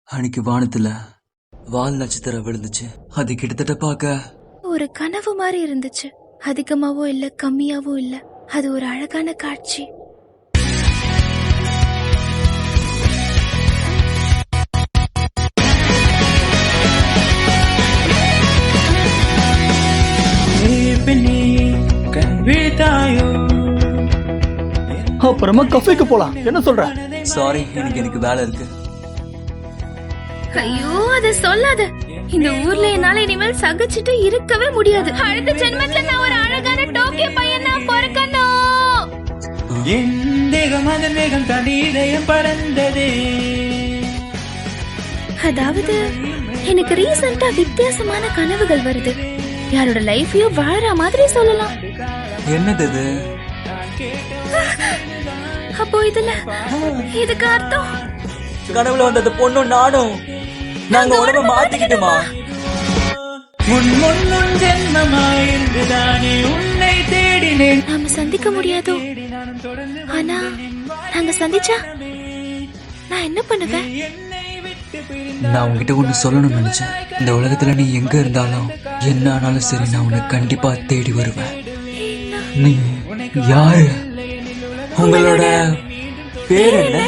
அன்னைக்கு வானத்துல வால் நட்சத்திரம் விழுந்துச்சு. அது கிட்டத்தட்ட பார்க்க ஒரு கனவு மாதிரி இருந்துச்சு. அதிகமாவோ இல்ல கம்மியாவோ இல்ல, அது ஒரு அழகான காட்சி. அப்புறமா கஃபேக்கு போலாம், என்ன சொல்ற? சாரி, எனக்கு வேலை இருக்கு. ஐயோ அத சொல்லாத. இந்த ஊர்ல என்னால இனிமேல் சகிச்சுட்டு இருக்கவே முடியாது. அடுத்த ஜென்மத்துல நான் ஒரு அழகான டோக்கியோ பையனா பிறக்கணும். அதாவது எனக்கு ரீசெண்டா வித்தியாசமான கனவுகள் வருது. யாரோட லைஃபையும் வாழற மாதிரி சொல்லலாம். என்னது இது? அப்போ இதுக்கு அர்த்தம் கனவுல வந்தது பொண்ணு நானும் நாங்க உடம்ப மாத்திக்கிட்டுமா? நாம சந்திக்க முடியாதோ, ஆனா நாங்க சந்திச்சா நான் என்ன பண்ணுவேன்? நான் உங்ககிட்ட ஒண்ணு சொல்லணும்னு நினைச்சேன். இந்த உலகத்துல நீ எங்க இருந்தாலும் என்ன ஆனாலும் சரி, நான் உன்னை கண்டிப்பா தேடி வருவேன். நீ யாரு? உங்களோட பேர் என்ன?